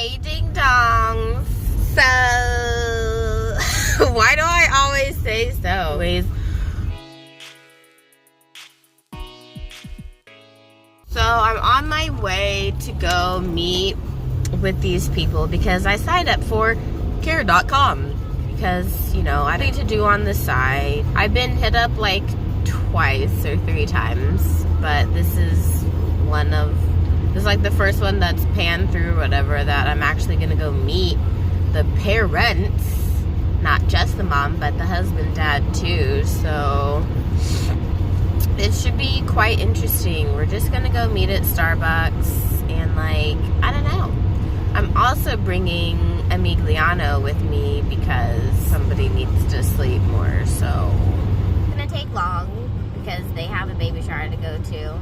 Hey, Dingdongs. So, why do I always say so? So, I'm on my way to go meet with these people because I signed up for care.com because, you know, I need to do on the side. I've been hit up like twice or 3 times, but this is like the first one that's panned through or whatever, that I'm actually gonna go meet the parents, not just the mom, but the husband, dad too. So it should be quite interesting. We're just gonna go meet at Starbucks and like, I don't know. I'm also bringing Emiliano with me because somebody needs to sleep more, so. It's gonna take long because they have a baby shower to go to.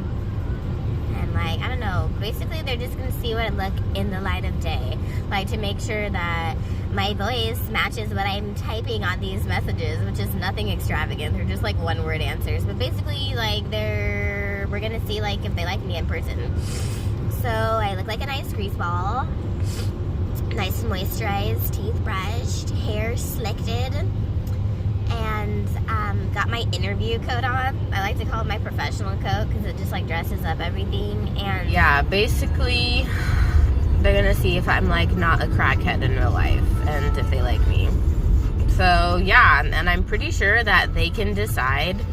And like, I don't know, basically they're just gonna see what I look in the light of day. Like, to make sure that my voice matches what I'm typing on these messages, which is nothing extravagant. They're just like 1-word answers. But basically, like, we're gonna see like if they like me in person. So I look like a nice grease ball. Nice moisturized, teeth brushed, hair slicked, and got my interview coat on. I like to call it my professional coat because it just like dresses up everything. And yeah, basically they're gonna see if I'm like not a crackhead in real life and if they like me. So yeah, and I'm pretty sure that they can decide,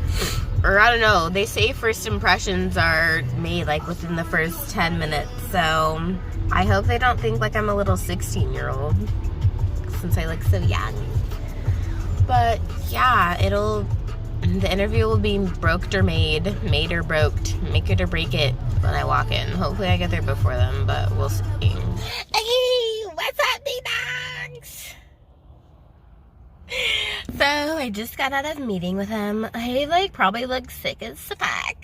or I don't know, they say first impressions are made like within the first 10 minutes. So I hope they don't think like I'm a little 16-year-old since I look so young. But yeah, the interview will be broked or made or broked, make it or break it when I walk in. Hopefully I get there before them, but we'll see. Hey, what's up, Dingdongs? So I just got out of a meeting with him. I like probably look sick as fuck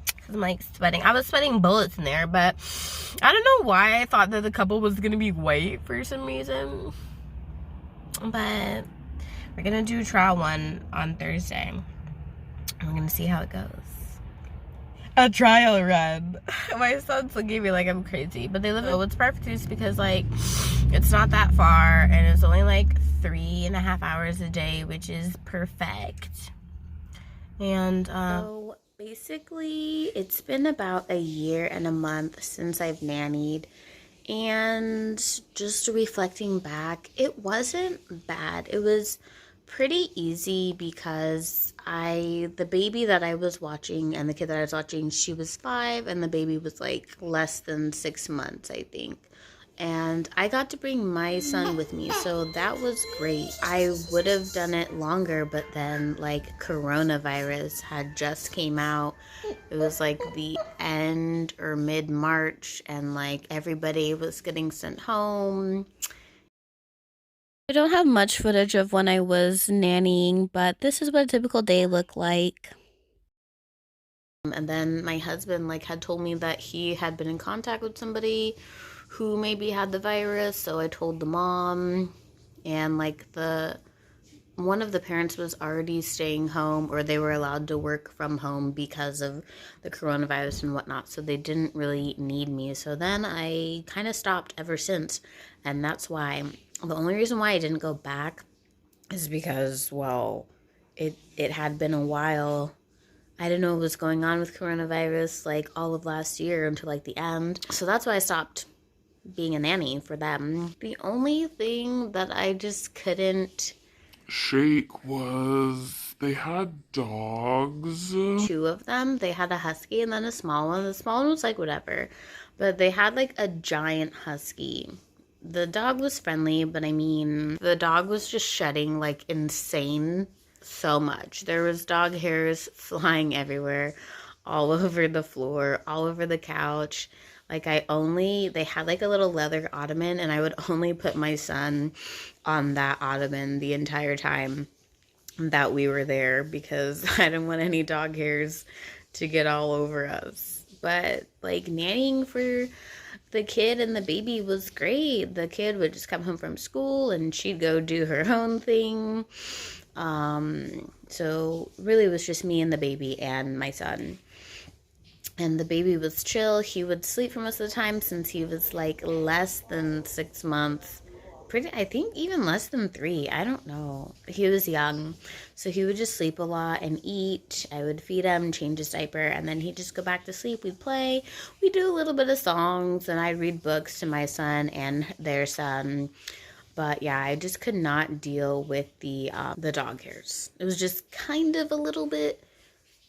because I'm like sweating. I was sweating bullets in there, but I don't know why I thought that the couple was gonna be white for some reason. But we're gonna do trial 1 on Thursday. We're gonna see how it goes. A trial run. My son's looking at me like I'm crazy, but they live in what's perfect is because like it's not that far and it's only like 3.5 hours a day, which is perfect. And so basically it's been about a year and a month since I've nannied, and just reflecting back, it wasn't bad. It was pretty easy because the baby that I was watching and the kid that I was watching, she was 5 and the baby was like less than 6 months, I think. And I got to bring my son with me, so that was great. I would have done it longer, but then like coronavirus had just came out. It was like the end or mid-March, and like everybody was getting sent home. I don't have much footage of when I was nannying, but this is what a typical day looked like. And then my husband like had told me that he had been in contact with somebody who maybe had the virus, so I told the mom, and like one of the parents was already staying home, or they were allowed to work from home because of the coronavirus and whatnot, so they didn't really need me. So then I kind of stopped ever since, and that's why the only reason why I didn't go back is because, well, it had been a while. I didn't know what was going on with coronavirus like all of last year until like the end, so that's why I stopped being a nanny for them. The only thing that I just couldn't shake was they had dogs. 2 of them. They had a husky and then a small one. The small one was like whatever, but they had like a giant husky. The dog was friendly, but I mean, the dog was just shedding like insane so much. There was dog hairs flying everywhere, all over the floor, all over the couch. Like they had like a little leather ottoman, and I would only put my son on that ottoman the entire time that we were there because I didn't want any dog hairs to get all over us. But like nannying for the kid and the baby was great. The kid would just come home from school and she'd go do her own thing. So really it was just me and the baby and my son. and the baby was chill. He would sleep for most of the time since he was like less than 6 months. I think even less than 3. I don't know. He was young, so he would just sleep a lot and eat. I would feed him, change his diaper, and then he'd just go back to sleep. We'd play. We'd do a little bit of songs, and I'd read books to my son and their son. But yeah, I just could not deal with the dog hairs. It was just kind of a little bit,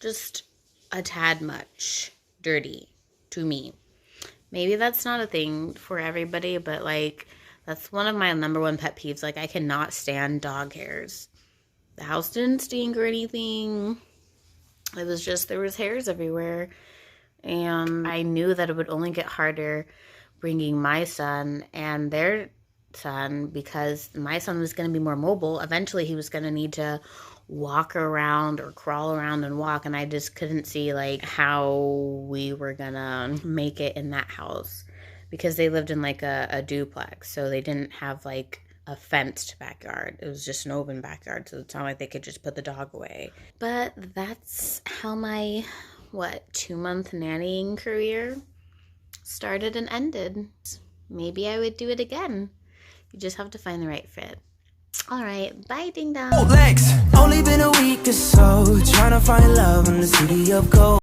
just a tad much dirty to me. Maybe that's not a thing for everybody, but like, that's one of my number one pet peeves. Like, I cannot stand dog hairs. The house didn't stink or anything. It was just, there was hairs everywhere. And I knew that it would only get harder bringing my son and their son, because my son was going to be more mobile. Eventually, he was going to need to walk around or crawl around and walk. And I just couldn't see, like, how we were going to make it in that house. Because they lived in like a duplex, so they didn't have like a fenced backyard. It was just an open backyard, so it's not like they could just put the dog away. But that's how my 2-month nannying career started and ended. Maybe I would do it again. You just have to find the right fit. All right, bye, ding dong. Legs, only been a week or so, trying to find love in the city of gold.